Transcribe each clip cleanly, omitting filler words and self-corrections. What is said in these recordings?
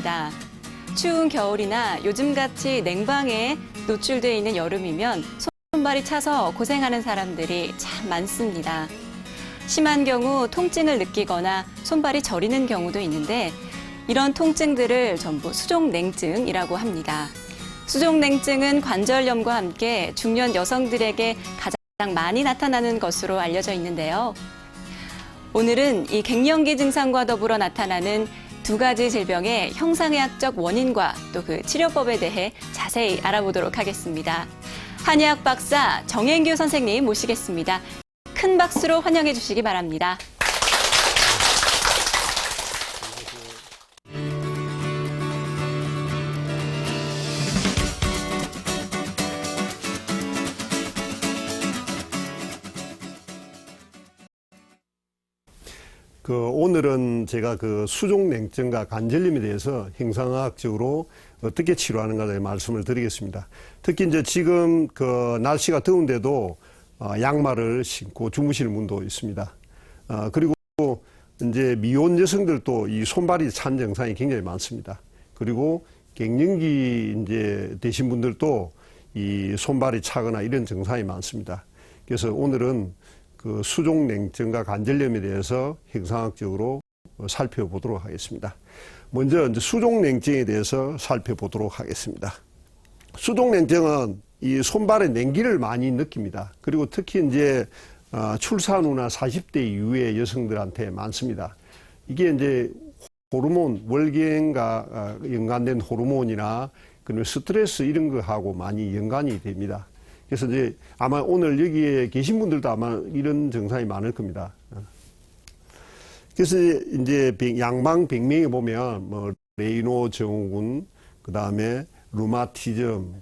합니다. 추운 겨울이나 요즘같이 냉방에 노출되어 있는 여름이면 손발이 차서 고생하는 사람들이 참 많습니다. 심한 경우 통증을 느끼거나 손발이 저리는 경우도 있는데 이런 통증들을 전부 수족냉증이라고 합니다. 수족냉증은 관절염과 함께 중년 여성들에게 가장 많이 나타나는 것으로 알려져 있는데요. 오늘은 이 갱년기 증상과 더불어 나타나는 두 가지 질병의 형상의학적 원인과 또 그 치료법에 대해 자세히 알아보도록 하겠습니다. 한의학 박사 정앤규 선생님 모시겠습니다. 큰 박수로 환영해 주시기 바랍니다. 오늘은 제가 수족냉증과 관절염에 대해서 형상의학적으로 어떻게 치료하는가에 대해 말씀을 드리겠습니다. 특히 이제 지금 날씨가 더운데도 양말을 신고 주무시는 분도 있습니다. 그리고 이제 미혼 여성들도 이 손발이 찬 증상이 굉장히 많습니다. 그리고 갱년기 이제 되신 분들도 이 손발이 차거나 이런 증상이 많습니다. 그래서 오늘은 수족냉증과 관절염에 대해서 형상학적으로 살펴보도록 하겠습니다. 먼저 이제 수족냉증에 대해서 살펴보도록 하겠습니다. 수족냉증은 이 손발에 냉기를 많이 느낍니다. 그리고 특히 이제 출산 후나 40대 이후의 여성들한테 많습니다. 이게 이제 호르몬, 월경과 연관된 호르몬이나 그리고 스트레스 이런 거하고 많이 연관이 됩니다. 그래서 이제 아마 오늘 여기에 계신 분들도 아마 이런 증상이 많을 겁니다. 그래서 이제 양방백명에 보면 레이노 증후군, 그 다음에 루마티즘,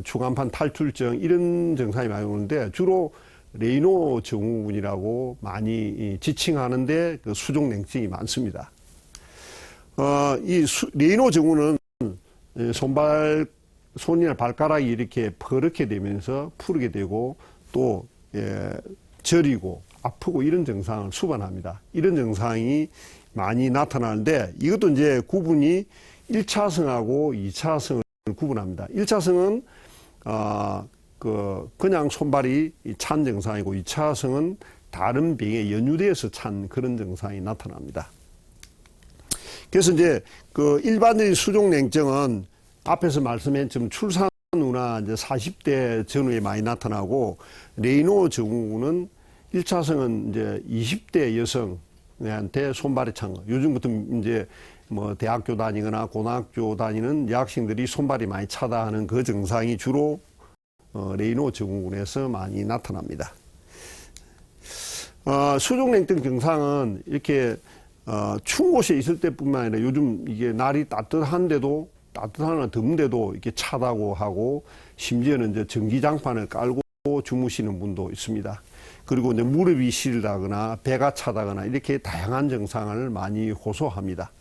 추간판 탈출증 이런 증상이 많이 오는데 주로 레이노 증후군이라고 많이 지칭하는데 수족냉증이 많습니다. 레이노 증후군은 손이나 발가락이 이렇게 퍼렇게 되면서 푸르게 되고 또 저리고 아프고 이런 증상을 수반합니다. 이런 증상이 많이 나타나는데 이것도 이제 구분이 1차성하고 2차성을 구분합니다. 1차성은 그냥 손발이 찬 증상이고 2차성은 다른 병에 연유되어서 찬 그런 증상이 나타납니다. 그래서 이제 일반적인 수족냉증은 앞에서 말씀한 좀 출산 후나 이제 40대 전후에 많이 나타나고 레이노 증후군은 1차성은 이제 20대 여성한테 손발이 찬 거. 요즘부터 이제 대학교 다니거나 고등학교 다니는 여학생들이 손발이 많이 차다 하는 그 증상이 주로 레이노 증후군에서 많이 나타납니다. 수족냉증 증상은 이렇게 추운 곳에 있을 때뿐만 아니라 요즘 이게 날이 따뜻한데도 따뜻하거나 더운데도 이렇게 차다고 하고 심지어는 이제 전기장판을 깔고 주무시는 분도 있습니다. 그리고 이제 무릎이 시리다거나 배가 차다거나 이렇게 다양한 증상을 많이 호소합니다.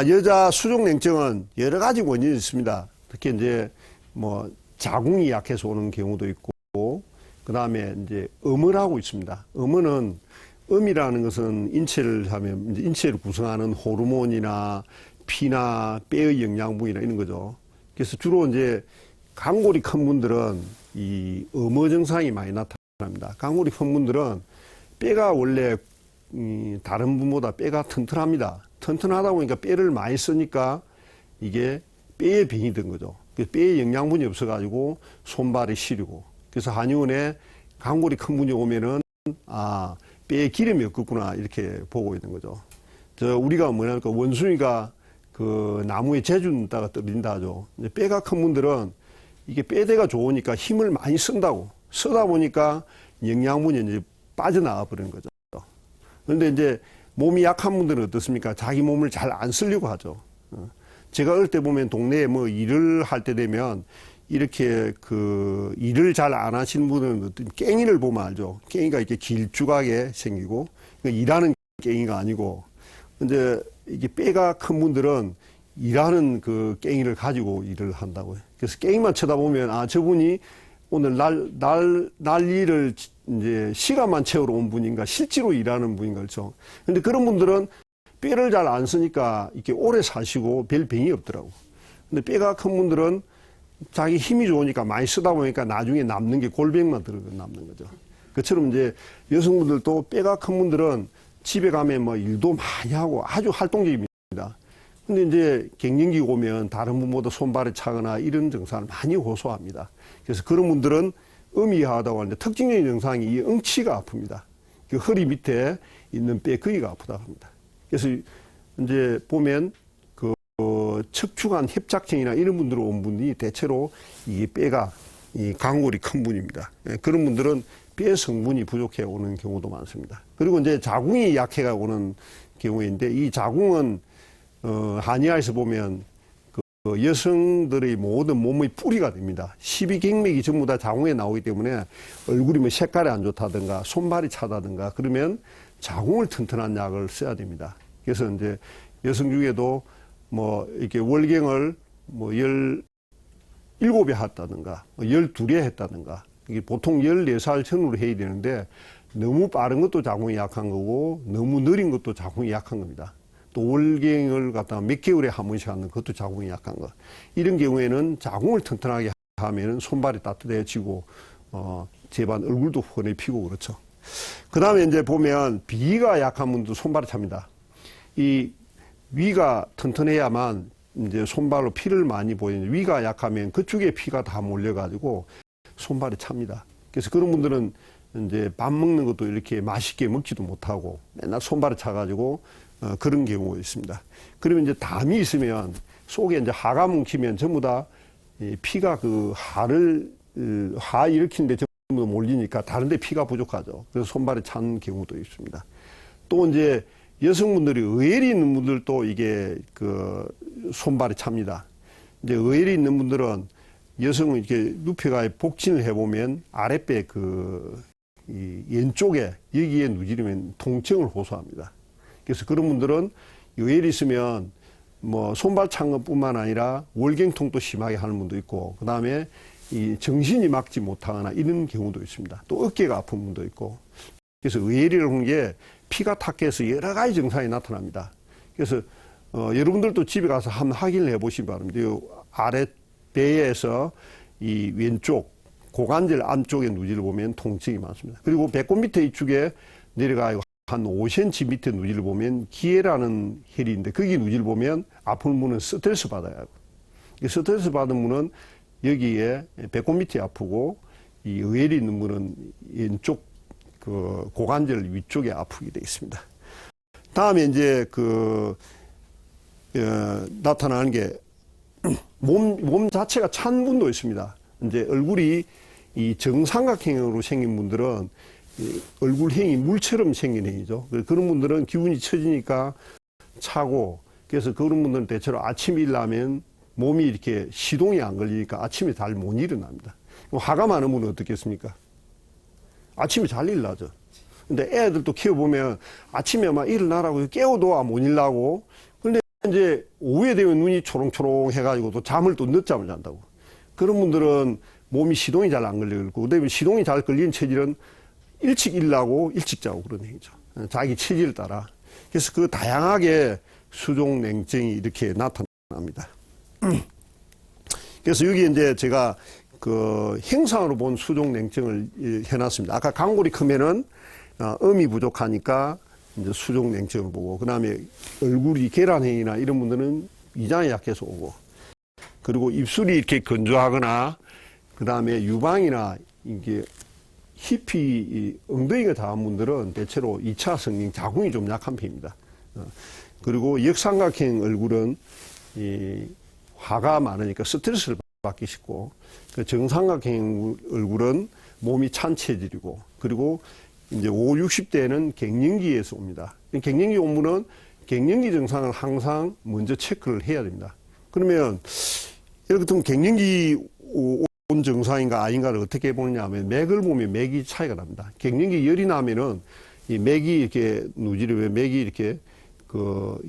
여자 수족냉증은 여러 가지 원인이 있습니다. 특히 이제 자궁이 약해서 오는 경우도 있고, 그 다음에 이제 음을하고 있습니다. 음이라는 것은 인체를 구성하는 호르몬이나 피나 뼈의 영양분이나 이런 거죠. 그래서 주로 이제 강골이 큰 분들은 이 음어 증상이 많이 나타납니다. 강골이 큰 분들은 뼈가 원래 다른 분보다 뼈가 튼튼합니다. 튼튼하다 보니까 뼈를 많이 쓰니까 이게 뼈에 병이 든 거죠. 뼈에 영양분이 없어가지고 손발이 시리고. 그래서 한의원에 강골이 큰 분이 오면은 뼈에 기름이 없겠구나 이렇게 보고 있는 거죠. 우리가 원숭이가 나무에 재준다가 떨어진다 하죠. 뼈가 큰 분들은 이게 뼈대가 좋으니까 힘을 많이 쓴다고. 쓰다 보니까 영양분이 이제 빠져나가 버리는 거죠. 그런데 이제 몸이 약한 분들은 어떻습니까? 자기 몸을 잘 안 쓰려고 하죠. 제가 어릴 때 보면 동네에 일을 할 때 되면 이렇게 일을 잘 안 하시는 분은 어떤 깽이를 보면 알죠. 깽이가 이렇게 길쭉하게 생기고, 일하는 깽이가 아니고, 근데 이게 뼈가 큰 분들은 일하는 깽이를 가지고 일을 한다고요. 그래서 깽이만 쳐다보면 저분이 오늘 날 일을 이제 시간만 채우러 온 분인가 실제로 일하는 분인가 그렇죠. 근데 그런 분들은 뼈를 잘 안 쓰니까 이렇게 오래 사시고 별 병이 없더라고. 근데 뼈가 큰 분들은 자기 힘이 좋으니까 많이 쓰다 보니까 나중에 남는 게 골병만 남는 거죠. 그처럼 이제 여성분들도 뼈가 큰 분들은 집에 가면 뭐 일도 많이 하고 아주 활동적입니다. 근데 이제 갱년기 오면 다른 분보다 손발이 차거나 이런 증상을 많이 호소합니다. 그래서 그런 분들은 음이하다고 하는데 특징적인 증상이 이 엉치가 아픕니다. 그 허리 밑에 있는 뼈 거기가 아프다고 합니다. 그래서 이제 보면 그 척추관 협착증이나 이런 분들로 온 분이 대체로 이 뼈가 이 강골이 큰 분입니다. 그런 분들은 뼈 성분이 부족해 오는 경우도 많습니다. 그리고 이제 자궁이 약해가 오는 경우인데 이 자궁은 한의학에서 보면 그 여성들의 모든 몸의 뿌리가 됩니다. 12경맥이 전부 다 자궁에 나오기 때문에 얼굴이 뭐 색깔이 안 좋다든가 손발이 차다든가 그러면 자궁을 튼튼한 약을 써야 됩니다. 그래서 이제 여성 중에도 뭐 이렇게 월경을 뭐 17에 했다든가 12에 했다든가 이게 보통 14살 전후로 해야 되는데 너무 빠른 것도 자궁이 약한 거고 너무 느린 것도 자궁이 약한 겁니다. 또 월경을 갖다가 몇 개월에 한 번씩 하는 것도 자궁이 약한 거. 이런 경우에는 자궁을 튼튼하게 하면 손발이 따뜻해지고 제반 얼굴도 훤히 피고 그렇죠. 그 다음에 이제 보면 비위가 약한 분도 손발이 찹니다. 이 위가 튼튼해야만 이제 손발로 피를 많이 보이는데 위가 약하면 그쪽에 피가 다 몰려가지고 손발이 찹니다. 그래서 그런 분들은 이제 밥 먹는 것도 이렇게 맛있게 먹지도 못하고 맨날 손발이 차가지고 그런 경우가 있습니다. 그러면 이제 담이 있으면 속에 이제 하가 뭉치면 전부 다 피가 그 하 일으키는데 전부 몰리니까 다른데 피가 부족하죠. 그래서 손발이 찬 경우도 있습니다. 또 이제 여성분들이 의열이 있는 분들도 이게 그 손발이 찹니다. 이제 의열이 있는 분들은 여성은 이렇게 눕혀가 복진을 해보면 아랫배 이 왼쪽에 여기에 누지르면 통증을 호소합니다. 그래서 그런 분들은 의열이 있으면 뭐 손발 찬 것뿐만 아니라 월경통도 심하게 하는 분도 있고 그 다음에 이 정신이 막지 못하거나 이런 경우도 있습니다. 또 어깨가 아픈 분도 있고 그래서 의열이라는 게 피가 탁해서 여러 가지 증상이 나타납니다. 그래서 여러분들도 집에 가서 한번 확인을 해보시기 바랍니다. 이 아랫배에서 이 왼쪽 고관절 안쪽에 누지를 보면 통증이 많습니다. 그리고 배꼽 밑에 이쪽에 내려가고 한 5cm 밑에 누지를 보면 기회라는 혈이 있는데 거기 누지를 보면 아픈 분은 스트레스 받아야 하고 스트레스 받은 분은 여기에 배꼽 밑이 아프고 이 의열이 있는 분은 왼쪽 그 고관절 위쪽에 아프게 되어 있습니다. 다음에 이제 나타나는 게 몸 자체가 찬 분도 있습니다. 이제 얼굴이 이 정삼각형으로 생긴 분들은 얼굴형이 물처럼 생긴 행이죠. 그런 분들은 기운이 처지니까 차고 그래서 그런 분들은 대체로 아침에 일어나면 몸이 이렇게 시동이 안 걸리니까 아침에 잘 못 일어납니다. 화가 많은 분은 어떻겠습니까? 아침에 잘 일어나죠. 근데 애들도 키워보면 아침에 막 일어나라고 깨워도 못 일어나고 근데 이제 오후에 되면 눈이 초롱초롱 해가지고 또 잠을 또 늦잠을 잔다고. 그런 분들은 몸이 시동이 잘 안 걸리고 그다음에 시동이 잘 걸리는 체질은 일찍 일어나고 일찍 자고 그런 얘기죠. 자기 체질을 따라. 그래서 그 다양하게 수종 냉증이 이렇게 나타납니다. 그래서 여기 이제 제가 그 형상으로 본 수종 냉증을 해놨습니다. 아까 강골이 크면은 음이 부족하니까 이제 수종 냉증을 보고 그다음에 얼굴이 계란행이나 이런 분들은 위장이 약해서 오고 그리고 입술이 이렇게 건조하거나 그다음에 유방이나 이게 힙이 엉덩이가 작은 분들은 대체로 2차 성징 자궁이 좀 약한 편입니다. 그리고 역삼각형 얼굴은 이 화가 많으니까 스트레스를 받기 쉽고 정삼각형 얼굴은 몸이 찬 체질이고 그리고 이제 50, 60대에는 갱년기에서 옵니다. 갱년기 온 분은 갱년기 증상을 항상 먼저 체크를 해야 됩니다. 그러면 예를 들면 갱년기 온 증상인가 아닌가를 어떻게 보느냐 하면 맥을 보면 맥이 차이가 납니다. 갱년기 열이 나면은 이 맥이 이렇게 누지르면 맥이 이렇게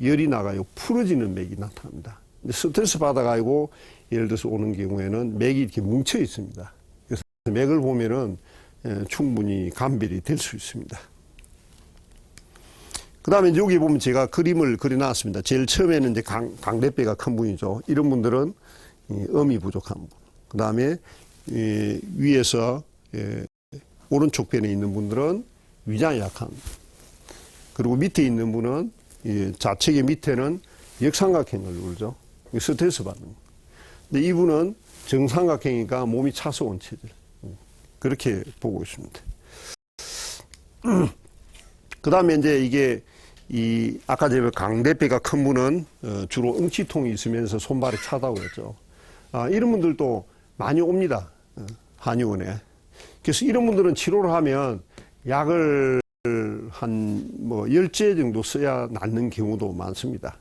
열이 나가요. 풀어지는 맥이 나타납니다. 근데 스트레스 받아가지고 예를 들어서 오는 경우에는 맥이 이렇게 뭉쳐 있습니다. 그래서 맥을 보면은 충분히 감별이 될 수 있습니다. 그다음에 여기 보면 제가 그림을 그려놨습니다. 제일 처음에는 이제 광대뼈가 큰 분이죠. 이런 분들은 음이 부족한 분. 그다음에 위에서 오른쪽 편에 있는 분들은 위장이 약한 분. 그리고 밑에 있는 분은 좌측의 밑에는 역삼각형을 누르죠. 스트레스 받는 거. 근데 이분은 정삼각형이니까 몸이 차서 온 체질. 그렇게 보고 있습니다. 그 다음에 이제 이게 아까 제가 광대뼈가 큰 분은 주로 응치통이 있으면서 손발이 차다고 했죠. 이런 분들도 많이 옵니다. 한의원에. 그래서 이런 분들은 치료를 하면 약을 한 10제 정도 써야 낫는 경우도 많습니다.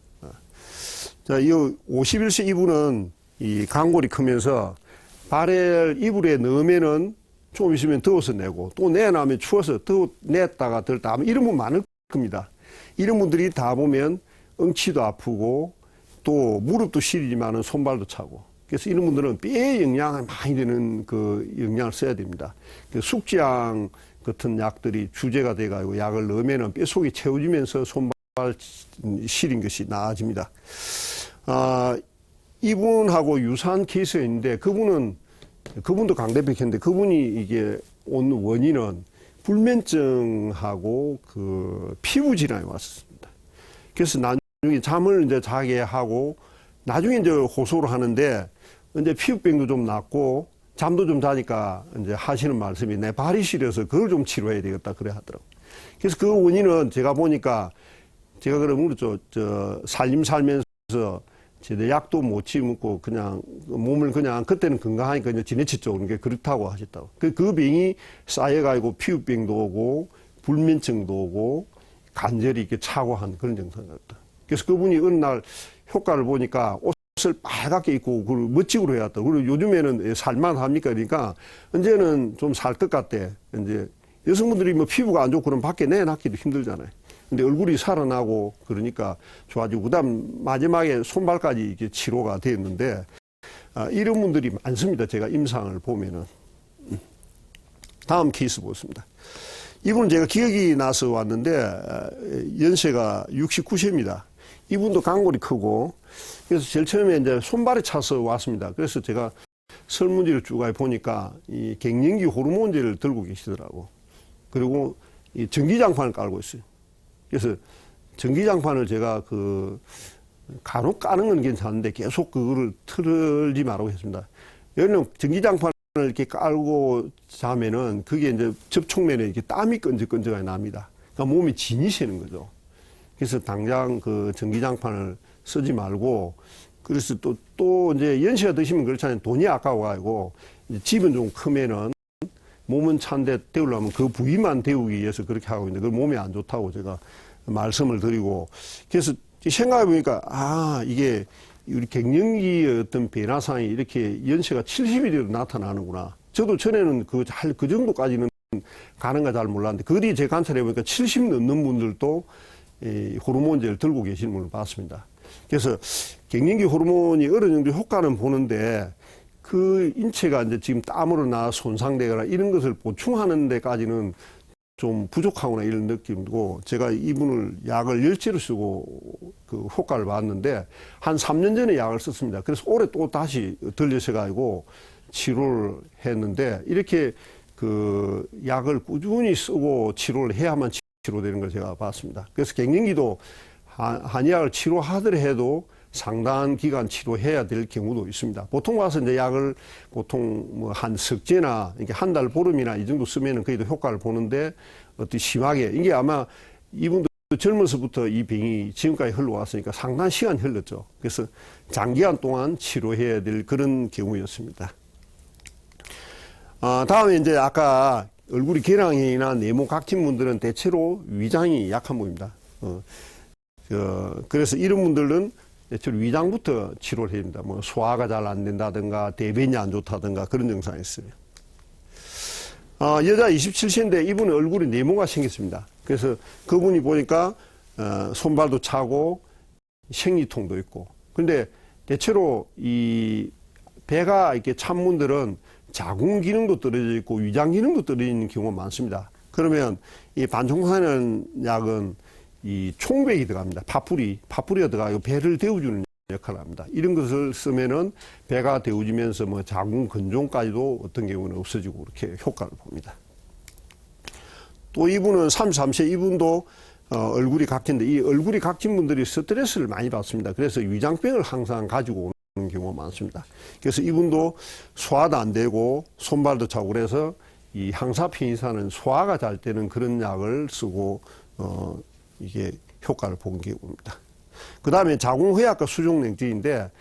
자, 이 51세 이분은 이 강골이 크면서 발을 이불에 넣으면은 좀 있으면 더워서 내고 또 내놔면 추워서 냈다가 들다 하면 이런 분 많을 겁니다. 이런 분들이 다 보면 엉치도 아프고 또 무릎도 시리지만은 손발도 차고 그래서 이런 분들은 뼈에 영향이 많이 되는 그 영양을 써야 됩니다. 숙지향 같은 약들이 주제가 돼가지고 약을 넣으면은 뼈 속이 채워지면서 손발 시린 것이 나아집니다. 이분하고 유사한 케이스가 있는데 그분도 광대뼈인데 그분이 이게 온 원인은 불면증하고 그 피부 질환이 왔습니다. 그래서 나중에 잠을 이제 자게 하고 나중에 이제 호소를 하는데 이제 피부병도 좀 낫고 잠도 좀 자니까 이제 하시는 말씀이 내 발이 시려서 그걸 좀 치료해야 되겠다 그래 하더라고요. 그래서 그 원인은 제가 보니까 제가 그러면 그렇죠. 살면서 제대 약도 못 치먹고 그냥 몸을 그냥 그때는 건강하니까 이제 지나쳤죠. 그게 그렇다고 하셨다고. 그 병이 쌓여가지고 피부병도 오고 불면증도 오고 관절이 이렇게 차고 한 그런 증상이었다. 그래서 그분이 어느 날 효과를 보니까 옷을 빨갛게 입고 그리고 멋지고 해야 했다. 그리고 요즘에는 살만 합니까? 그러니까 이제는 좀 살 것 같대. 이제 여성분들이 뭐 피부가 안 좋고 그러면 밖에 내놨기도 힘들잖아요. 근데 얼굴이 살아나고 그러니까 좋아지고 그다음 마지막에 손발까지 이게 치료가 되었는데 이런 분들이 많습니다. 제가 임상을 보면은 다음 케이스 보겠습니다. 이분은 제가 기억이 나서 왔는데 연세가 69세입니다. 이분도 강골이 크고 그래서 제일 처음에 이제 손발에 차서 왔습니다. 그래서 제가 설문지를 쭉 보니까 이 갱년기 호르몬제를 들고 계시더라고. 그리고 이 전기장판을 깔고 있어요. 그래서 전기장판을 제가 간혹 까는 건 괜찮은데 계속 그거를 틀지 말라고 했습니다. 여기는 전기장판을 이렇게 깔고 자면은 그게 이제 접촉면에 이렇게 땀이 끈적끈적하게 납니다. 그러니까 몸이 진이 새는 거죠. 그래서 당장 그 전기장판을 쓰지 말고 그래서 또 이제 연세가 드시면 그렇잖아요. 돈이 아까워가지고 집은 좀 크면은 몸은 찬데 데우려면 그 부위만 데우기 위해서 그렇게 하고 있는데 그 몸에 안 좋다고 제가 말씀을 드리고 그래서 생각해 보니까 이게 우리 갱년기의 어떤 변화상이 이렇게 연세가 70이 돼도 나타나는구나. 저도 전에는 그 정도까지는 가는가 잘 몰랐는데 그 뒤에 제가 관찰해 보니까 70 넘는 분들도 이 호르몬제를 들고 계시는 분을 봤습니다. 그래서 갱년기 호르몬이 어느 정도 효과는 보는데 그 인체가 이제 지금 땀으로 나 손상되거나 이런 것을 보충하는 데까지는 좀 부족하구나 이런 느낌이고 제가 이분을 약을 10제로 쓰고 그 효과를 봤는데 한 3년 전에 약을 썼습니다. 그래서 올해 또 다시 들려서 치료를 했는데 이렇게 그 약을 꾸준히 쓰고 치료를 해야만 치료되는 걸 제가 봤습니다. 그래서 갱년기도 한의학을 치료하더라도 상당한 기간 치료해야 될 경우도 있습니다. 보통 와서 이제 약을 보통 뭐 한 석제나 이렇게 한 달 보름이나 이 정도 쓰면은 그래도 효과를 보는데 어떻게 심하게 이게 아마 이분도 젊어서부터 이 병이 지금까지 흘러왔으니까 상당한 시간이 흘렀죠. 그래서 장기간 동안 치료해야 될 그런 경우였습니다. 다음에 이제 아까 얼굴이 계량이나 네모 각진 분들은 대체로 위장이 약한 분입니다. 그래서 이런 분들은 대체로 위장부터 치료를 해야 됩니다. 뭐 소화가 잘 안 된다든가 대변이 안 좋다든가 그런 증상이 있어요. 여자 27세인데 이분은 얼굴에 네모가 생겼습니다. 그래서 그분이 보니까 손발도 차고 생리통도 있고. 근데 대체로 이 배가 이렇게 찬 분들은 자궁 기능도 떨어져 있고 위장 기능도 떨어져 있는 경우가 많습니다. 그러면 이 반총사는 약은 이 총백이 들어갑니다. 파뿌리가 들어가고 배를 데워주는 역할을 합니다. 이런 것을 쓰면은 배가 데워지면서 뭐 자궁 근종까지도 어떤 경우는 없어지고 그렇게 효과를 봅니다. 또 이분은 33세 이분도 얼굴이 각진데 이 얼굴이 각진 분들이 스트레스를 많이 받습니다. 그래서 위장병을 항상 가지고 오는 경우가 많습니다. 그래서 이분도 소화도 안 되고 손발도 차고 그래서 이 항사피니사는 소화가 잘 되는 그런 약을 쓰고 이게 효과를 본 경우입니다. 그 다음에 자궁의학과 수족냉증인데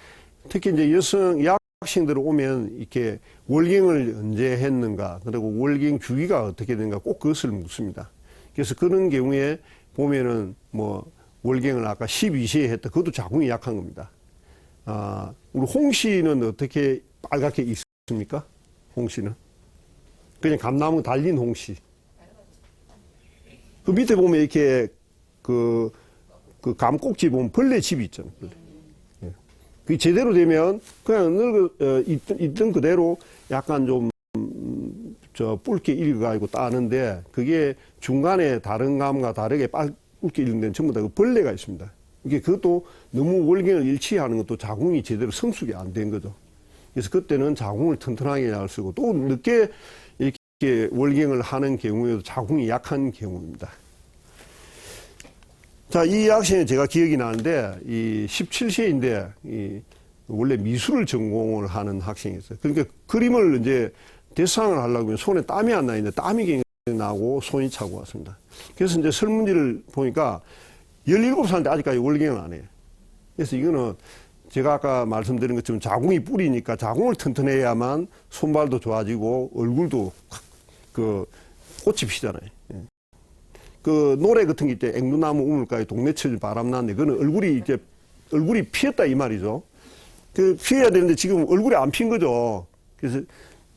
특히 이제 여학생들 오면 이렇게 월경을 언제 했는가 그리고 월경 주기가 어떻게 되는가 꼭 그것을 묻습니다. 그래서 그런 경우에 보면은 뭐 월경을 아까 12시에 했다. 그것도 자궁이 약한 겁니다. 우리 홍 씨는 어떻게 빨갛게 있습니까? 홍 씨는? 그냥 감나무 달린 홍 씨. 그 밑에 보면 이렇게 그 감꼭지 보면 벌레 집이 있잖아요. 벌레. 예. 그게 제대로 되면 그냥 있던 그대로 약간 좀 붉게 익어가지고 따는데 그게 중간에 다른 감과 다르게 붉게 익는 데는 전부 다 그 벌레가 있습니다. 이게 그것도 너무 월경을 일치하는 것도 자궁이 제대로 성숙이 안 된 거죠. 그래서 그때는 자궁을 튼튼하게 잘 쓰고 또 늦게 이렇게 월경을 하는 경우에도 자궁이 약한 경우입니다. 자, 이 학생은 제가 기억이 나는데, 이 17세인데, 원래 미술을 전공을 하는 학생이었어요. 그러니까 그림을 이제 대상을 하려고 하면 손에 땀이 안 나는데 땀이 굉장히 나고 손이 차고 왔습니다. 그래서 이제 설문지를 보니까 17살인데 아직까지 월경을 안 해요. 그래서 이거는 제가 아까 말씀드린 것처럼 자궁이 뿌리니까 자궁을 튼튼해야만 손발도 좋아지고 얼굴도 그 꽃이 피잖아요. 그 노래 같은 게 있대. 앵두나무 우물가에 동네 쳐진 바람 나는데 그거는 얼굴이 피었다 이 말이죠. 그 피어야 되는데 지금 얼굴이 안 핀 거죠.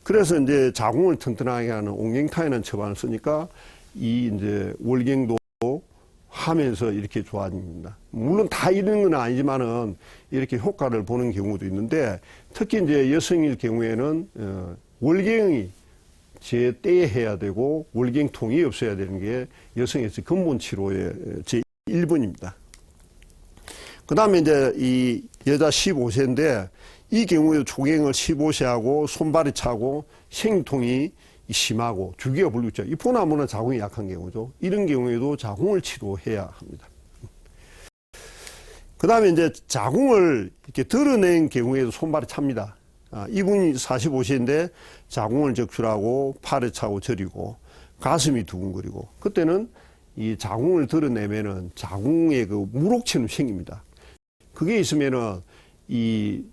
그래서 이제 자궁을 튼튼하게 하는 옹갱타이라는 처방을 쓰니까 이 이제 월경도 하면서 이렇게 좋아집니다. 물론 다 이런 건 아니지만은 이렇게 효과를 보는 경우도 있는데 특히 이제 여성일 경우에는 월경이 제때에 해야 되고 월경통이 없어야 되는 게 여성에서 근본 치료의 제 1번입니다. 그 다음에 이제 이 여자 15세인데 이 경우에 조경을 15세하고 손발이 차고 생통이 심하고 주기가 불규칙. 이 포나무는 자궁이 약한 경우죠. 이런 경우에도 자궁을 치료해야 합니다. 그 다음에 이제 자궁을 이렇게 드러낸 경우에도 손발이 찹니다. 이분이 45세인데 자궁을 적출하고 팔에 차고 저리고 가슴이 두근거리고 그때는 이 자궁을 드러내면은 자궁에 그 무록처럼 생깁니다. 그게 있으면은 이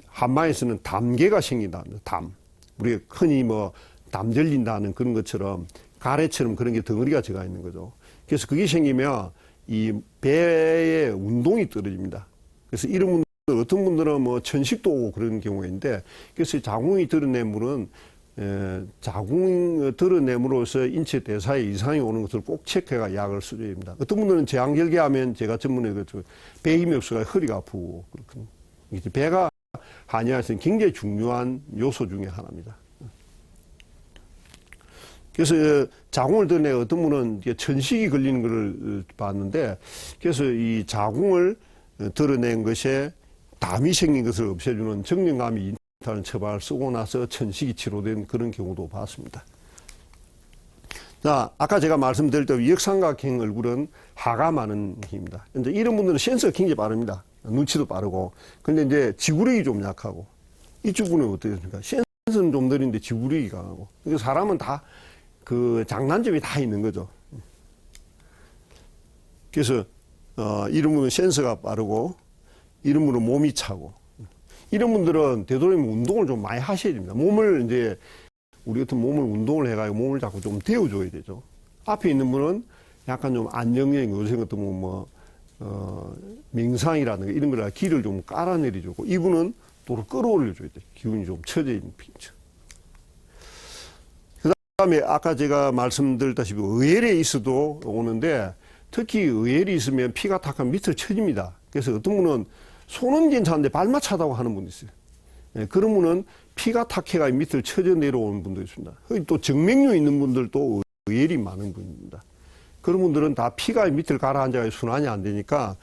한마에서는 담계가 생긴다. 담. 우리가 흔히 뭐 담 들린다는 그런 것처럼 가래처럼 그런 게 덩어리가 들어가 있는 거죠. 그래서 그게 생기면 이 배의 운동이 떨어집니다. 그래서 이런 분들, 어떤 분들은 뭐 천식도 오고 그런 경우가 있는데, 그래서 자궁이 드러내물은 자궁 드러냄으로써 인체 대사에 이상이 오는 것을 꼭 체크해가 약을 써줘야 됩니다. 어떤 분들은 제왕절개하면 제가 전문에 배 힘이 없어서 허리가 아프고 그렇거든요. 배가 한의학에서는 굉장히 중요한 요소 중에 하나입니다. 그래서 자궁을 드러내 어떤 분은 천식이 걸리는 걸 봤는데, 그래서 이 자궁을 드러낸 것에 담이 생긴 것을 없애주는 정령감이 인타는 처방을 쓰고 나서 천식이 치료된 그런 경우도 봤습니다. 자, 아까 제가 말씀드릴 때 역삼각형 얼굴은 하가 많은 힘입니다. 근데 이런 분들은 센서가 굉장히 빠릅니다. 눈치도 빠르고. 근데 이제 지구력이 좀 약하고. 이쪽 분은 어떻습니까? 센서는 좀 느린데 지구력이 강하고. 그러니까 사람은 다 그 장단점이 다 있는 거죠. 그래서 이런 분은 센서가 빠르고, 이런 분은 몸이 차고, 이런 분들은 되도록이면 운동을 좀 많이 하셔야 됩니다. 몸을 이제 우리 같은 몸을 운동을 해가지고 몸을 자꾸 좀 데워줘야 되죠. 앞에 있는 분은 약간 좀 안정적인 요새 같은 뭐 명상이라든가 이런 거라 기를 좀 깔아내려주고, 이분은 또 끌어올려줘야 돼. 기운이 좀 처져 있는 핑처. 그다음에 아까 제가 말씀드렸다시피 의혈에 있어도 오는데, 특히 의혈이 있으면 피가 탁하면 밑으로 쳐집니다. 그래서 어떤 분은 손은 괜찮은데 발만 차다고 하는 분이 있어요. 예, 그런 분은 피가 탁해가 밑을 쳐져 내려오는 분도 있습니다. 또 정맥류 있는 분들도 의혈이 많은 분입니다. 그런 분들은 다 피가 밑을 가라앉아서 순환이 안 되니까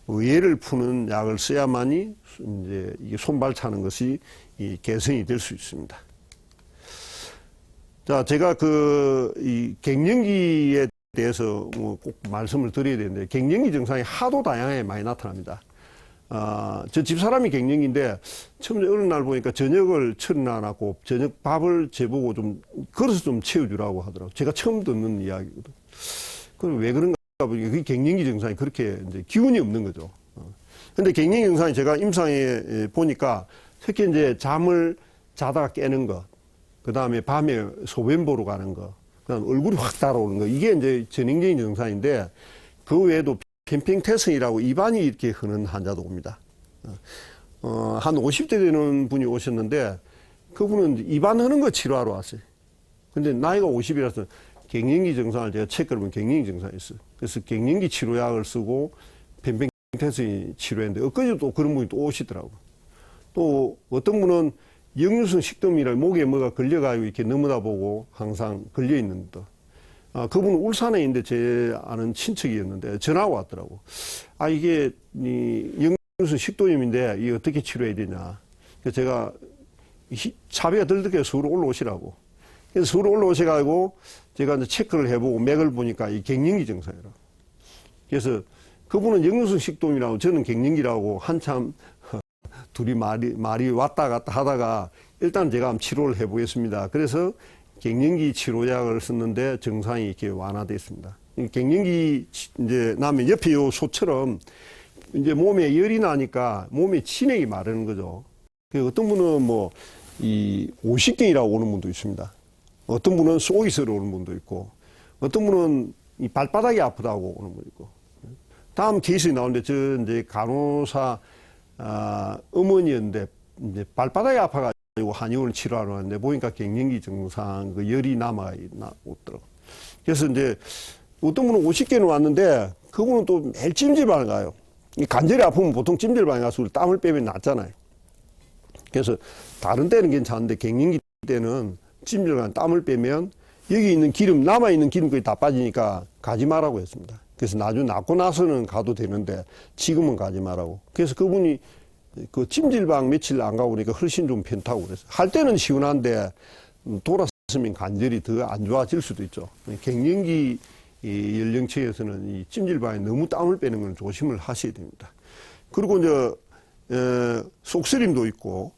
의회를 푸는 약을 써야만이 이제 이게 손발 차는 것이 이 개선이 될 수 있습니다. 자, 제가 이 갱년기에 대해서 뭐 꼭 말씀을 드려야 되는데, 갱년기 증상이 하도 다양하게 많이 나타납니다. 저 집사람이 갱년기인데, 처음에 어느 날 보니까 저녁을 차려놔놓고, 저녁 밥을 제보고 걸어서 좀 채워주라고 하더라고요. 제가 처음 듣는 이야기거든요. 그럼 왜 그런가 보니까 그게 갱년기 증상이 그렇게 이제 기운이 없는 거죠. 근데 갱년기 증상이 제가 임상에 보니까 특히 이제 잠을 자다가 깨는 것, 그 다음에 밤에 소변 보러 가는 거, 그 다음에 얼굴이 확 달아오르는 거, 이게 이제 전형적인 증상인데, 그 외에도 편평태성이라고 입안이 이렇게 흐는 환자도 옵니다. 한 50대 되는 분이 오셨는데, 그분은 입안 흐는 거 치료하러 왔어요. 근데 나이가 50이라서 갱년기 증상을 제가 체크해보면 갱년기 증상이 있어요. 그래서 갱년기 치료약을 쓰고 편평태성이 치료했는데, 엊그제 또 그런 분이 또 오시더라고요. 또 어떤 분은 역류성 식도염이라 목에 뭐가 걸려가지고 이렇게 넘어다 보고 항상 걸려있는 듯. 그분은 울산에 있는데 제 아는 친척이었는데 전화가 왔더라고. 이게 역류성 식도염인데 이게 어떻게 치료해야 되냐. 그래서 제가 차비가 들들게 서울 올라오시라고. 그래서 서울 올라오셔가지고 제가 이제 체크를 해보고 맥을 보니까 이 갱년기 증상이라고. 그래서 그분은 역류성 식도염이라고 저는 갱년기라고 한참 둘이 말이 왔다 갔다 하다가 일단 제가 한번 치료를 해보겠습니다. 그래서 갱년기 치료약을 썼는데 증상이 이렇게 완화됐습니다. 갱년기 이제 나면 옆에 요 소처럼 이제 몸에 열이 나니까 몸에 진액이 마르는 거죠. 어떤 분은 뭐 이 오십경이라고 오는 분도 있습니다. 어떤 분은 속이 서러 오는 분도 있고, 어떤 분은 이 발바닥이 아프다고 오는 분도 있고. 다음 케이스 나오는데 저 이제 간호사 어머니였는데 이제 발바닥이 아파가지고 한의원을 치료하러 왔는데 보니까 갱년기 증상 그 열이 오더라고. 그래서 이제 어떤 분은 50개는 왔는데 그분은 또 매일 찜질방을 가요. 관절이 아프면 보통 찜질방에 가서 땀을 빼면 낫잖아요. 그래서 다른 때는 괜찮은데 갱년기 때는 찜질방에 땀을 빼면 여기 있는 기름, 남아있는 기름까지 다 빠지니까 가지 말라고 했습니다. 그래서 나중에 낫고 나서는 가도 되는데 지금은 가지 말라고. 그래서 그분이 그 찜질방 며칠 안 가고 그러니까 훨씬 좀 편타고 그랬어요. 할 때는 시원한데 돌아서면 관절이 더 안 좋아질 수도 있죠. 갱년기 연령층에서는 이 찜질방에 너무 땀을 빼는 건 조심을 하셔야 됩니다. 그리고 이제 속쓰림도 있고,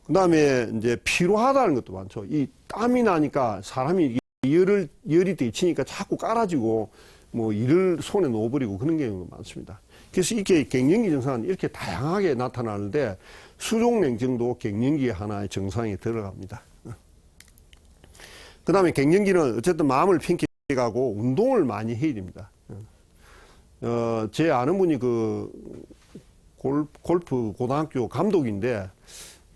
그 다음에 이제 피로하다는 것도 많죠. 이 땀이 나니까 사람이 열이 데치니까 자꾸 깔아지고 뭐 일을 손에 놓아버리고 그런 경우가 많습니다. 그래서 이게 갱년기 증상은 이렇게 다양하게 나타나는데 수족냉증도 갱년기의 하나의 증상이 들어갑니다. 그 다음에 갱년기는 어쨌든 마음을 핑계가고 운동을 많이 해야 됩니다. 제 아는 분이 그 골프 고등학교 감독인데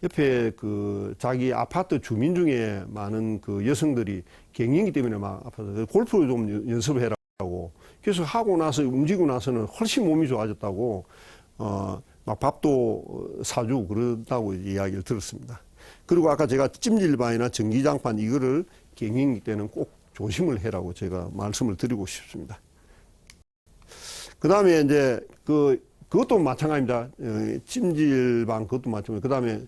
옆에 그 자기 아파트 주민 중에 많은 그 여성들이 갱년기 때문에 막 아파서 골프를 좀 연습을 해라고. 그래서 하고 나서 움직이고 나서는 훨씬 몸이 좋아졌다고 막 밥도 사주고 그런다고 이야기를 들었습니다. 그리고 아까 제가 찜질방이나 전기장판 이거를 갱년기 때는 꼭 조심을 해라고 제가 말씀을 드리고 싶습니다. 그 다음에 이제 그것도 마찬가지입니다. 찜질방 그것도 마찬가지입니다. 그 다음에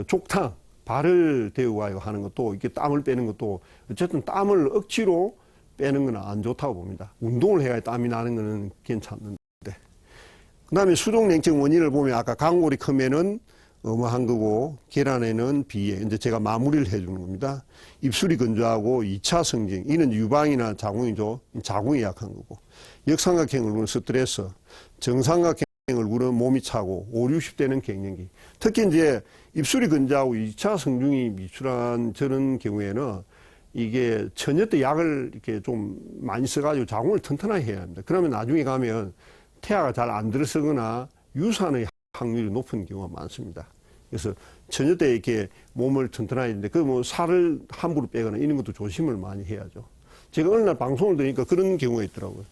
족탕 발을 데우고 하는 것도 이렇게 땀을 빼는 것도 어쨌든 땀을 억지로 빼는 건 안 좋다고 봅니다. 운동을 해야 땀이 나는 거는 괜찮은데. 그 다음에 수족냉증 원인을 보면 아까 강골이 크면은 어머한 거고 계란에는 비에 이제 제가 마무리를 해주는 겁니다. 입술이 건조하고 2차 성징 이는 유방이나 자궁이죠. 자궁이 약한 거고 역삼각형 얼굴은 스트레스, 정삼각형 얼굴은 몸이 차고 5, 60대는 갱년기. 특히 이제 입술이 건조하고 2차 성징이 미출한 저런 경우에는 이게 처녀 때 약을 이렇게 좀 많이 써가지고 자궁을 튼튼하게 해야 합니다. 그러면 나중에 가면 태아가 잘 안 들어서거나 유산의 확률이 높은 경우가 많습니다. 그래서 처녀 때 이렇게 몸을 튼튼하게 했는데 그 뭐 살을 함부로 빼거나 이런 것도 조심을 많이 해야죠. 제가 어느 날 방송을 들으니까 그런 경우가 있더라고요.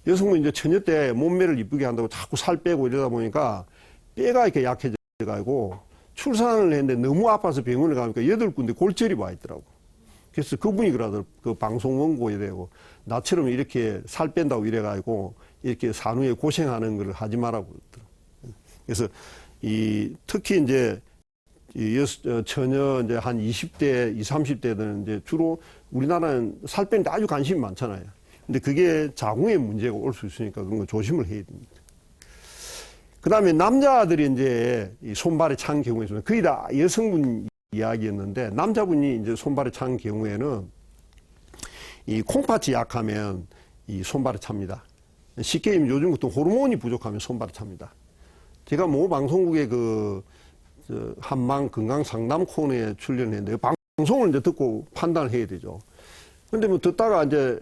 여성분 이제 처녀 때 몸매를 이쁘게 한다고 자꾸 살 빼고 이러다 보니까 뼈가 이렇게 약해져가지고 출산을 했는데 너무 아파서 병원을 가니까 8군데 골절이 와 있더라고. 그래서 그분이 그러더라고요. 그 방송 원고에 대고 나처럼 이렇게 살 뺀다고 이래가지고 이렇게 산후에 고생하는 걸 하지 말라고 그러더라고요. 그래서 특히 이제 처녀 이제 한 20대, 20, 30대들은 이제 주로 우리나라는 살 빼는데 아주 관심이 많잖아요. 근데 그게 자궁에 문제가 올 수 있으니까 그런 거 조심을 해야 됩니다. 그 다음에 남자들이 이제 이 손발에 찬 경우에는 거의 다 여성분 이야기였는데 남자분이 이제 손발에 찬 경우에는 이 콩팥이 약하면 이 손발에 찹니다. 쉽게 요즘 같은 호르몬이 부족하면 손발에 찹니다. 제가 모 방송국에 한방 건강 상담 코너에 출연했는데 방송을 이제 듣고 판단을 해야 되죠. 근데 뭐 듣다가 이제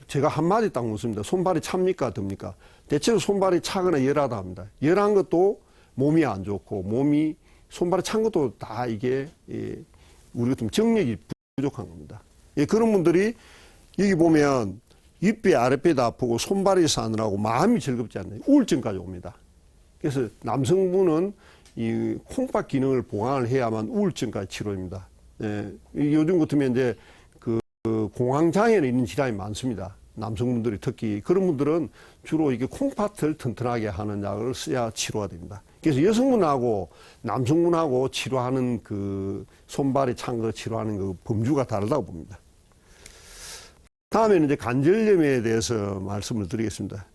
제가 한마디 딱 묻습니다. 손발이 찹니까? 덥니까? 대체로 손발이 차거나 열하다 합니다. 열한 것도 몸이 안 좋고 손발이 찬 것도 다 이게 우리 같은 정력이 부족한 겁니다. 그런 분들이 여기 보면 윗배 아랫배도 아프고 손발이 사느라고 마음이 즐겁지 않나요? 우울증까지 옵니다. 그래서 남성분은 이 콩팥 기능을 보강을 해야만 우울증까지 치료입니다. 요즘 같으면 이제 그 공황장애는 있는 질환이 많습니다. 남성분들이 특히 그런 분들은 주로 이게 콩팥을 튼튼하게 하는 약을 써야 치료가 됩니다. 그래서 여성분하고 남성분하고 치료하는 그 손발이 찬 거 치료하는 그 범주가 다르다고 봅니다. 다음에는 이제 관절염에 대해서 말씀을 드리겠습니다.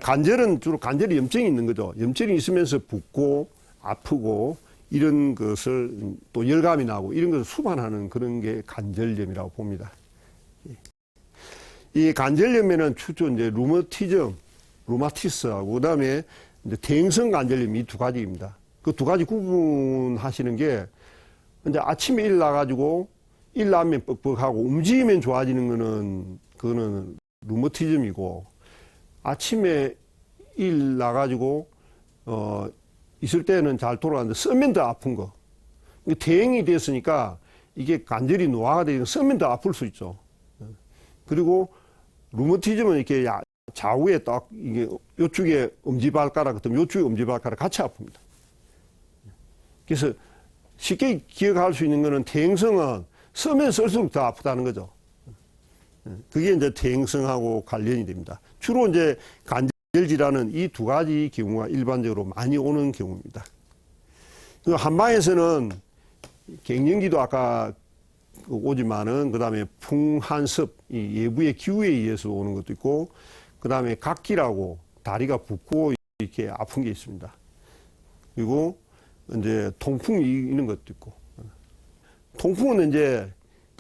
관절은 주로 관절에 염증이 있는 거죠. 염증이 있으면서 붓고 아프고 이런 것을 또 열감이 나고 이런 것을 수반하는 그런 게 관절염이라고 봅니다. 이 관절염에는 주로 이제 루마티스하고 그다음에 이제 대행성 관절염 이 두 가지입니다. 그 두 가지 구분하시는 게 이제 아침에 일어나가지고 일어나면 뻑뻑하고 움직이면 좋아지는 그거는 루마티즘이고 아침에 일어나가지고 있을 때는 잘 돌아가는데 쓰면 더 아픈 거. 대행이 됐으니까 이게 관절이 노화가 되면 쓰면 더 아플 수 있죠. 그리고 루마티즘은 이렇게 좌우에 딱 이게 요쪽에 엄지발가락 같으면 요쪽에 엄지발가락 같이 아픕니다. 그래서 쉽게 기억할 수 있는 거는 대행성은 쓰면 쓸수록 더 아프다는 거죠. 그게 이제 대행성하고 관련이 됩니다. 주로 이제 관절 질환은 이 두 가지 경우가 일반적으로 많이 오는 경우입니다. 한방에서는 갱년기도 아까 오지만은 그다음에 풍한습, 이 외부의 기후에 의해서 오는 것도 있고 그다음에 각기라고 다리가 붓고 이렇게 아픈 게 있습니다. 그리고 이제 통풍이 있는 것도 있고 통풍은 이제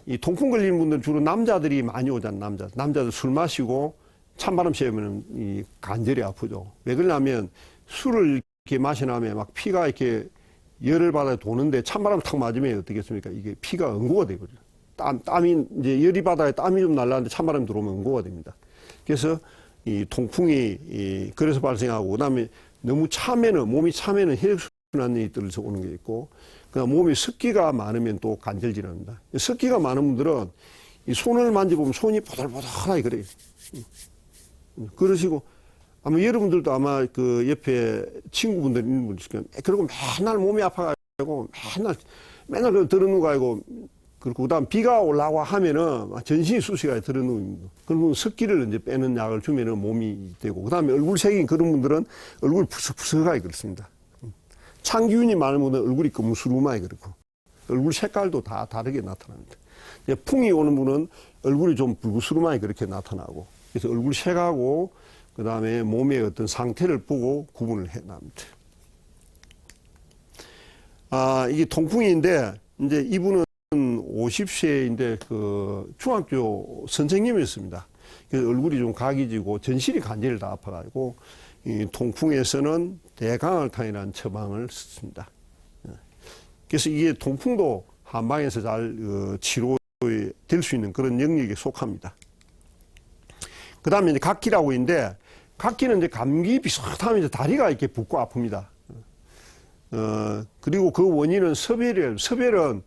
이 통풍 걸리는 분들은 주로 남자들이 많이 오잖아요. 남자들 술 마시고 찬바람 쐬면 이 관절이 아프죠. 왜 그러냐면 술을 이렇게 마시나면 막 피가 이렇게 열을 받아 도는데 찬바람 탁 맞으면 어떻겠습니까? 이게 피가 응고가 되거든요. 땀이 이제 열이 받아야 땀이 좀 날라는데 찬바람이 들어오면 응고가 됩니다. 그래서 이 통풍이 그래서 발생하고 그다음에 너무 몸이 차면은 혈액순환이 떨어져 오는 게 있고 그다음 몸에 습기가 많으면 또 관절 질환입니다. 습기가 많은 분들은 이 손을 만져보면 손이 보들보들하게 그래요. 그러시고 아마 여러분들도 아마 그 옆에 친구분들 있는 분 있을 거예요. 그리고 맨날 몸이 아파가지고 맨날 그 들어누고 가지고 그리고 그다음 비가 올라고 하면은 전신이 쑤시가 들어누고 그러면 습기를 이제 빼는 약을 주면은 몸이 되고 그다음에 얼굴 색인 그런 분들은 얼굴이 푸석푸석하게 그렇습니다. 찬 기운이 많은 분들은 얼굴이 검수루마하게 그렇고 얼굴 색깔도 다 다르게 나타납니다. 풍이 오는 분은 얼굴이 좀 붉으스름하게 그렇게 나타나고 그래서 얼굴 색하고 그 다음에 몸의 어떤 상태를 보고 구분을 해 납니다. 이게 통풍인데 이제 이분은 50세인데 그 중학교 선생님이었습니다. 그래서 얼굴이 좀 각이지고 전신이 관절이 다 아파가지고 이 통풍에서는 대강알탄이라는 처방을 썼습니다. 그래서 이게 통풍도 한방에서 잘 치료될 수 있는 그런 영역에 속합니다. 그 다음에 이제 각기라고 있는데 각기는 이제 감기 비슷하면 이제 다리가 이렇게 붓고 아픕니다. 그리고 그 원인은 섭열은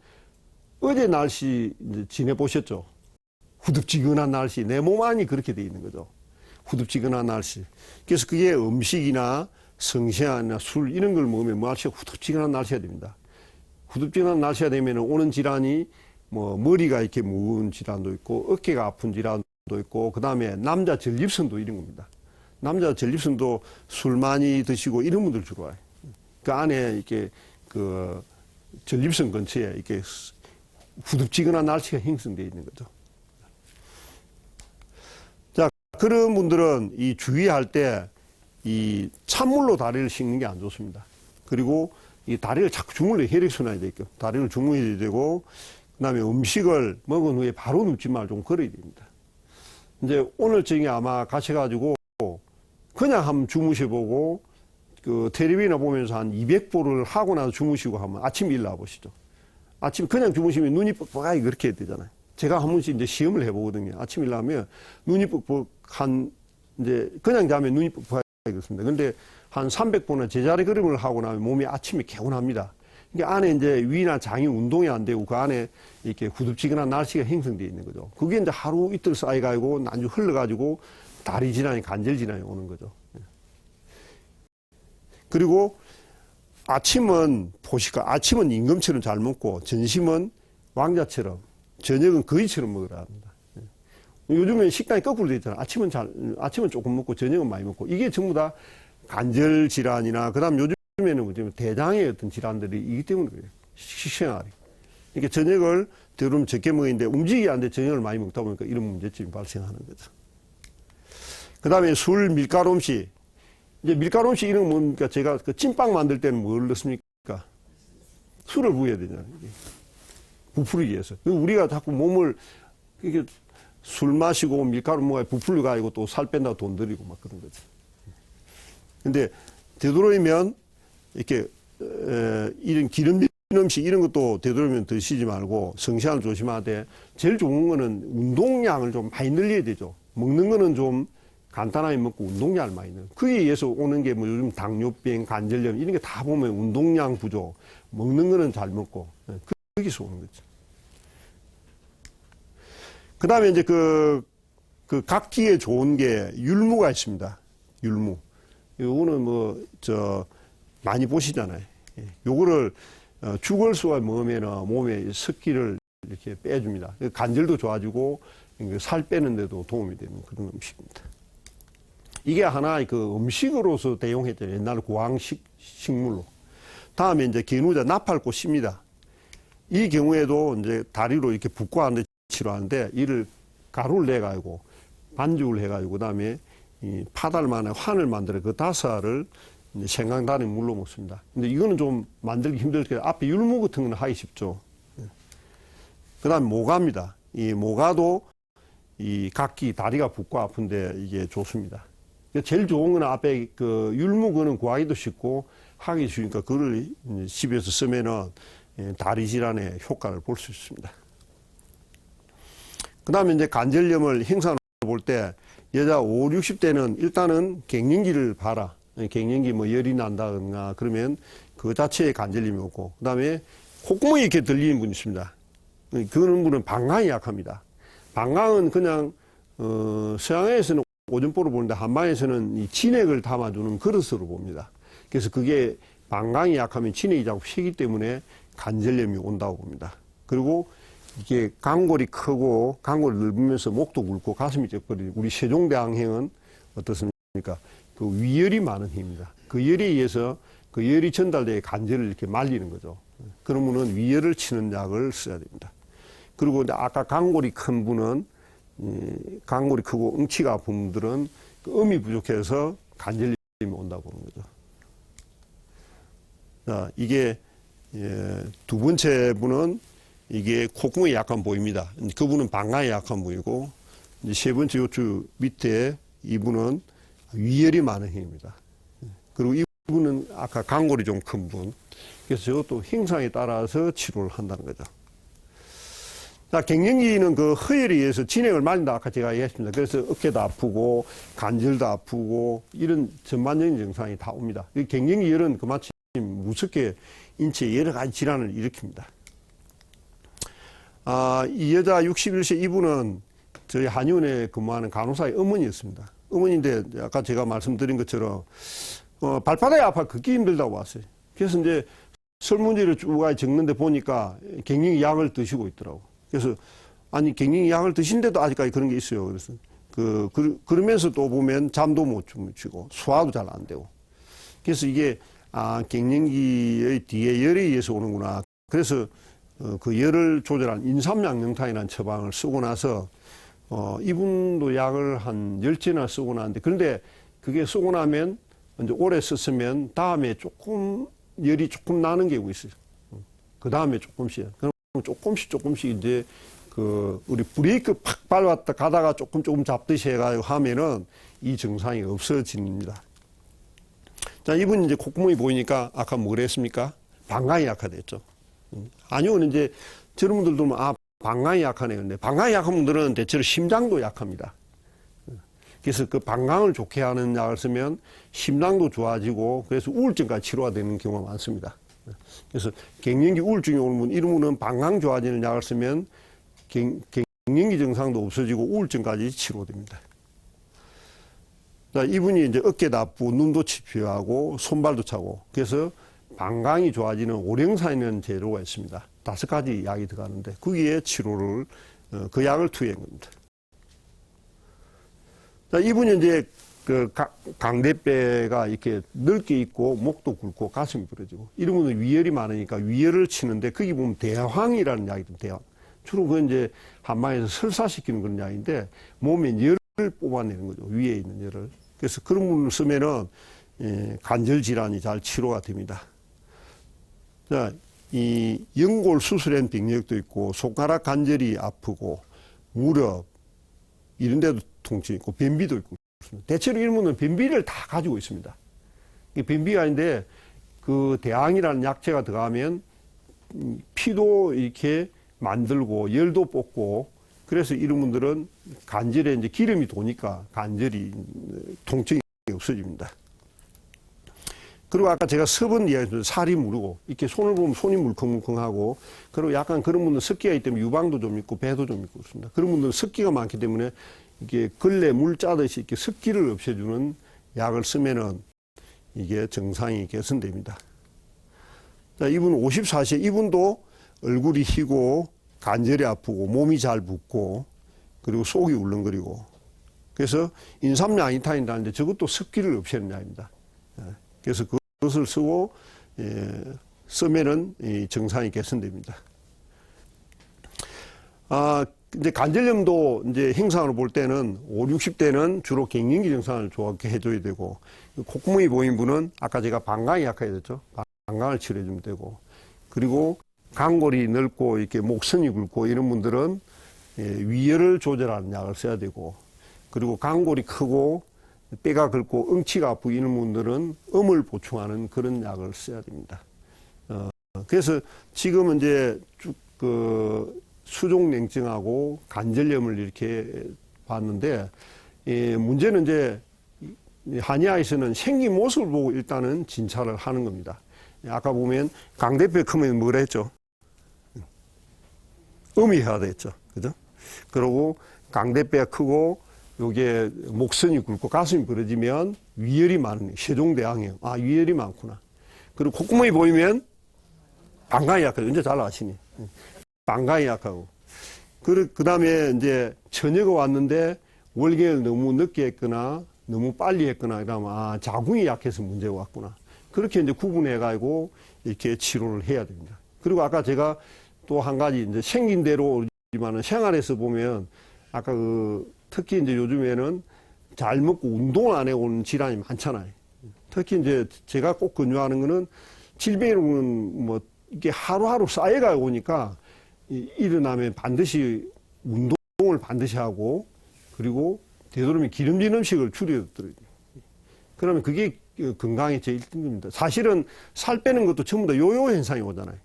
어제 날씨 지내보셨죠? 후덥지근한 날씨, 내 몸 안이 그렇게 돼 있는 거죠. 후덥지근한 날씨. 그래서 그게 음식이나 성시아나 술 이런 걸 먹으면 날씨가 후덥지근한 날씨가 됩니다. 후덥지근한 날씨가 되면 오는 질환이 뭐 머리가 이렇게 무거운 질환도 있고 어깨가 아픈 질환도 있고 그다음에 남자 전립선도 이런 겁니다. 남자 전립선도 술 많이 드시고 이런 분들 주로 와요. 그 안에 이렇게 그 전립선 근처에 이렇게 후덥지근한 날씨가 형성되어 있는 거죠. 자, 그런 분들은 이 주의할 때 이 찬물로 다리를 씻는 게 안 좋습니다. 그리고 이 다리를 자꾸 주물러 혈액순환이 되게끔 다리를 주물러야 되고 그다음에 음식을 먹은 후에 바로 눕지 말고 좀 걸어야 됩니다. 이제 오늘 저녁에 아마 가셔가지고 그냥 한번 주무셔보고 그 텔레비나 보면서 한 200보를 하고 나서 주무시고 하면 아침 일 나와보시죠. 아침 그냥 주무시면 눈이 뻑뻑하게 그렇게 되잖아요. 제가 한 번씩 이제 시험을 해보거든요. 아침 일 나면 눈이 뻑뻑한 이제 그냥 자면 눈이 뻑뻑하게 그렇습니다. 근데 한 300보나 제자리 걸음을 하고 나면 몸이 아침에 개운합니다. 이게 안에 이제 위나 장이 운동이 안 되고 그 안에 이렇게 후덥지근한 날씨가 형성되어 있는 거죠. 그게 이제 하루 이틀 쌓여가지고 난주 흘러가지고 다리 질환이 관절 질환이 오는 거죠. 그리고 아침은 보시까 아침은 임금처럼 잘 먹고 점심은 왕자처럼 저녁은 거지처럼 먹으라 합니다. 요즘에 식단이 거꾸로 되어 있잖아요. 아침은 조금 먹고 저녁은 많이 먹고 이게 전부 다 관절 질환이나 그다음 요즘에는 뭐냐면 대장의 어떤 질환들이 이기 때문에 그래요. 식생활이. 이렇게 저녁을 되도록 적게 먹는데 움직이기 안 돼 저녁을 많이 먹다 보니까 이런 문제점이 발생하는 거죠. 그다음에 술, 밀가루 음식. 이제 밀가루 음식 이런 거 뭡니까? 제가 그 찐빵 만들 때는 뭘 넣습니까? 술을 부어야 되잖아요. 부풀기 위해서. 우리가 자꾸 몸을 이렇게 술 마시고 밀가루 먹어야 부풀려 가지고 또 살 뺀다고 돈 들이고 막 그런 거죠. 근데 되도록이면 이렇게 이런 기름 음식 이런 것도 되도록이면 드시지 말고 성시간을 조심하되 제일 좋은 거는 운동량을 좀 많이 늘려야 되죠. 먹는 거는 좀 간단하게 먹고 운동량을 많이 넣어요. 그에 의해서 오는 게 뭐 요즘 당뇨병, 관절염 이런 게 다 보면 운동량 부족, 먹는 거는 잘 먹고 거기서 오는 거죠. 그 다음에 이제 그 각기에 좋은 게 율무가 있습니다. 율무. 요거는 많이 보시잖아요. 요거를 죽을수가 먹으면 몸에 습기를 이렇게 빼줍니다. 관절도 좋아지고 살 빼는데도 도움이 되는 그런 음식입니다. 이게 하나의 그 음식으로서 대용했잖아요. 옛날 고황식 식물로. 다음에 이제 견우자 나팔꽃 씨입니다. 이 경우에도 이제 다리로 이렇게 붓고 하는데 치료하는데 이를 가루를 내가지고 반죽을 해가지고 그다음에 이 파달만한 환을 만들어 그 다사를 생강단에 물로 먹습니다. 근데 이거는 좀 만들기 힘들게 앞에 율무 같은 건 하기 쉽죠. 그다음 모가입니다. 이 모가도 이 각기 다리가 붓고 아픈데 이게 좋습니다. 제일 좋은 건 앞에 그 율무 그는 구하기도 쉽고 하기 쉬우니까 그걸 집에서 쓰면은 다리 질환의 효과를 볼 수 있습니다. 그 다음에 이제 관절염을 행사를 볼 때 여자 5, 60대는 일단은 갱년기를 봐라. 갱년기 뭐 열이 난다거나 그러면 그 자체의 관절염이 오고 그 다음에 콧구멍이 이렇게 들리는 분이 있습니다. 그런 분은 방광이 약합니다. 방광은 그냥 서양에서는 오줌보로 보는데 한방에서는 이 진액을 담아주는 그릇으로 봅니다. 그래서 그게 방광이 약하면 진액이 자꾸 새기 때문에 관절염이 온다고 봅니다. 그리고 이게 강골이 크고 강골이 넓으면서 목도 굵고 가슴이 쩍거리고 우리 세종대왕행은 어떻습니까? 그 위열이 많은 힘입니다. 그 열에 의해서 그 열이 전달돼 관절을 이렇게 말리는 거죠. 그러면은 위열을 치는 약을 써야 됩니다. 그리고 아까 강골이 큰 분은 강골이 크고 응치가 아픈 분들은 그 음이 부족해서 관절염이 온다고 하는 거죠. 자, 이게 두 번째 분은 이게 콧구멍이 약한 부위입니다. 그분은 방광이 약한 부위고 이제 세 번째 요추 밑에 이분은 위열이 많은 힘입니다. 그리고 이분은 아까 강골이 좀 큰 분. 그래서 저것도 형상에 따라서 치료를 한다는 거죠. 자, 갱년기는 그 허혈에 의해서 진액을 말린다 아까 제가 얘기했습니다. 그래서 어깨도 아프고 관절도 아프고 이런 전반적인 증상이 다 옵니다. 이 갱년기 열은 그마침 무섭게 인체에 여러 가지 질환을 일으킵니다. 이 여자 61세 이분은 저희 한의원에 근무하는 간호사의 어머니였습니다. 어머니인데 아까 제가 말씀드린 것처럼 발바닥이 아파 걷기 힘들다고 왔어요. 그래서 이제 설문지를 쭉 적는데 보니까 갱년기 약을 드시고 있더라고. 그래서 아니 갱년기 약을 드신데도 아직까지 그런 게 있어요. 그래서 그러면서 또 보면 잠도 못 주무시고 소화도 잘 안 되고. 그래서 이게 갱년기의 뒤에 열에 의해서 오는구나. 그래서 그 열을 조절한 인삼양령탄이라는 처방을 쓰고 나서 이분도 약을 한 10채나 쓰고 나는데 그런데 그게 쓰고 나면 이제 오래 썼으면 다음에 조금 열이 조금 나는 경우가 있어요. 그 다음에 조금씩. 그럼 조금씩 이제 우리 브레이크 팍 밟았다 가다가 조금 잡듯이 해가지고 하면은 이 증상이 없어집니다. 자, 이분 이제 콧구멍이 보이니까 아까 뭐 그랬습니까? 방광이 약화됐죠. 아니요, 이제 저런 분들도 방광이 약하네요. 근데 방광이 약한 분들은 대체로 심장도 약합니다. 그래서 그 방광을 좋게 하는 약을 쓰면 심장도 좋아지고 그래서 우울증까지 치료가 되는 경우가 많습니다. 그래서 갱년기 우울증이 오는 분, 이런 분은 방광 좋아지는 약을 쓰면 갱년기 증상도 없어지고 우울증까지 치료됩니다. 자, 이분이 이제 어깨도 아프고 눈도 침침하고 손발도 차고 그래서 방광이 좋아지는 오령산이라는 재료가 있습니다. 5가지 약이 들어가는데 거기에 치료를 그 약을 투여한 겁니다. 자, 이분이 이제 강대뼈가 이렇게 넓게 있고 목도 굵고 가슴이 부러지고 이런 분은 위열이 많으니까 위열을 치는데 거기 보면 대황이라는 약이 있습니다. 대황. 주로 그건 이제 한방에서 설사시키는 그런 약인데 몸에 열을 뽑아내는 거죠. 위에 있는 열을. 그래서 그런 분을 쓰면은 관절 질환이 잘 치료가 됩니다. 자, 이 연골 수술한 병력도 있고 손가락 관절이 아프고 무릎 이런 데도 통증이 있고 변비도 있고 대체로 이런 분은 변비를 다 가지고 있습니다. 변비가 아닌데 그 대항이라는 약재가 들어가면 피도 이렇게 만들고 열도 뽑고 그래서 이런 분들은 관절에 이제 기름이 도니까 관절이 통증이 없어집니다. 그리고 아까 제가 서번 이야기했던 살이 무르고 이렇게 손을 보면 손이 물컹물컹하고 그리고 약간 그런 분들은 습기가 있기 때문에 유방도 좀 있고 배도 좀 있고 그렇습니다. 그런 분들은 습기가 많기 때문에 이게 걸레 물 짜듯이 이렇게 습기를 없애주는 약을 쓰면은 이게 증상이 개선됩니다. 자, 이분 54세 이분도 얼굴이 희고 관절이 아프고 몸이 잘 붓고 그리고 속이 울렁거리고 그래서 인삼양이탄이라는데 저것도 습기를 없애는 약입니다. 그래서 그것을 쓰고 쓰면은 이 증상이 개선됩니다. 이제 관절염도 이제 행상으로 볼 때는 5, 60대는 주로 갱년기 증상을 좋게 해줘야 되고 콧구멍이 보인 분은 아까 제가 방광이 약해졌죠. 방광을 치료해주면 되고 그리고 강골이 넓고 이렇게 목선이 굵고 이런 분들은 위열을 조절하는 약을 써야 되고 그리고 강골이 크고 뼈가 굵고 응치가 아프고 이런 분들은 음을 보충하는 그런 약을 써야 됩니다. 그래서 지금은 이제 쭉 수족냉증하고 관절염을 이렇게 봤는데 문제는 이제 한의학에서는 생긴 모습을 보고 일단은 진찰을 하는 겁니다. 아까 보면 강대뼈 크면 뭐라 했죠? 음이 해야 됐죠. 그죠? 그리고 강대뼈가 크고 요게 목선이 굵고 가슴이 부러지면 위열이 많은 세종대왕이에요. 위열이 많구나. 그리고 콧구멍이 보이면 방광이 약하죠. 이제 잘 아시네. 방광이 약하고. 그 다음에 이제 처녀가 왔는데 월경을 너무 늦게 했거나 너무 빨리 했거나 그러면 자궁이 약해서 문제가 왔구나. 그렇게 이제 구분해가지고 이렇게 치료를 해야 됩니다. 그리고 아까 제가 또 한 가지 이제 생긴 대로지만은 생활에서 보면 아까 특히 이제 요즘에는 잘 먹고 운동을 안 해오는 질환이 많잖아요. 특히 이제 제가 꼭 권유하는 거는 질병은 뭐 이게 하루하루 쌓여가 오니까 일어나면 반드시 운동을 반드시 하고 그리고 되도록이면 기름진 음식을 줄여드려요. 그러면 그게 건강에 제일 1등입니다. 사실은 살 빼는 것도 전부 다 요요 현상이 오잖아요.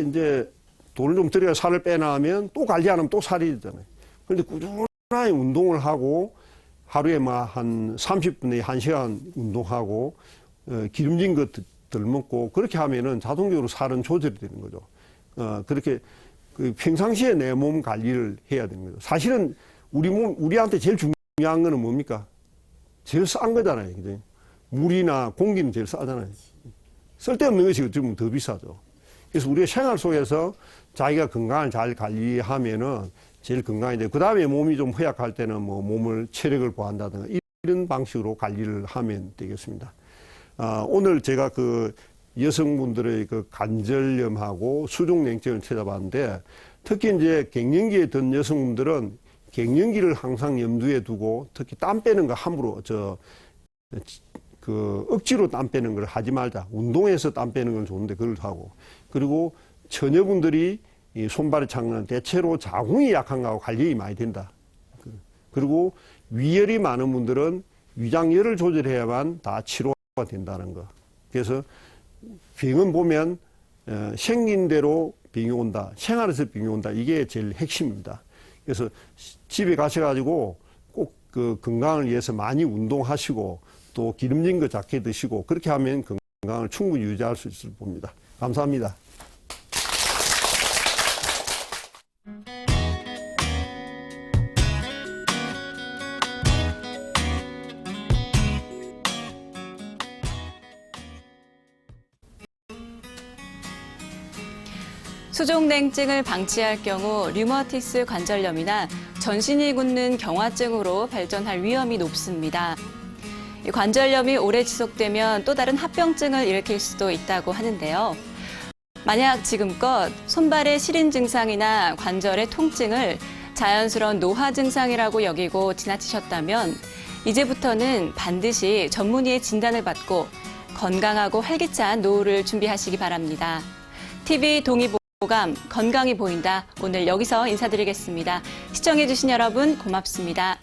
이제 돈을 좀 들여야 살을 빼나면 또 관리 안 하면 또 살이 되잖아요. 그런데 꾸준하게 운동을 하고 하루에 한 30분에 1시간 운동하고 기름진 것 덜 먹고 그렇게 하면은 자동적으로 살은 조절이 되는 거죠. 그렇게 평상시에 내 몸 관리를 해야 되는 거죠. 사실은 우리한테 제일 중요한 거는 뭡니까? 제일 싼 거잖아요. 그죠? 물이나 공기는 제일 싸잖아요. 쓸데없는 것이 어찌 보면 더 비싸죠. 그래서 우리가 생활 속에서 자기가 건강을 잘 관리하면은 제일 건강이 되고, 그 다음에 몸이 좀 허약할 때는 뭐 몸을 체력을 보한다든가 이런 방식으로 관리를 하면 되겠습니다. 오늘 제가 그 여성분들의 그 관절염하고 수족냉증을 찾아봤는데, 특히 이제 갱년기에 든 여성분들은 갱년기를 항상 염두에 두고, 특히 땀 빼는 거 함부로 억지로 땀 빼는 걸 하지 말자. 운동해서 땀 빼는 건 좋은데 그걸 하고. 그리고 처녀분들이 이 손발의 창은 대체로 자궁이 약한 거하고 관련이 많이 된다. 그리고 위열이 많은 분들은 위장열을 조절해야만 다 치료가 된다는 거. 그래서 병은 보면 생긴 대로 병이 온다. 생활에서 병이 온다. 이게 제일 핵심입니다. 그래서 집에 가셔가지고 꼭 그 건강을 위해서 많이 운동하시고 또 기름진 거 작게 드시고 그렇게 하면 건강을 충분히 유지할 수 있을 봅니다. 감사합니다. 수족냉증을 방치할 경우 류머티스 관절염이나 전신이 굳는 경화증으로 발전할 위험이 높습니다. 이 관절염이 오래 지속되면 또 다른 합병증을 일으킬 수도 있다고 하는데요. 만약 지금껏 손발의 시린 증상이나 관절의 통증을 자연스러운 노화 증상이라고 여기고 지나치셨다면 이제부터는 반드시 전문의의 진단을 받고 건강하고 활기찬 노후를 준비하시기 바랍니다. TV 동의보감 건강이 보인다. 오늘 여기서 인사드리겠습니다. 시청해주신 여러분 고맙습니다.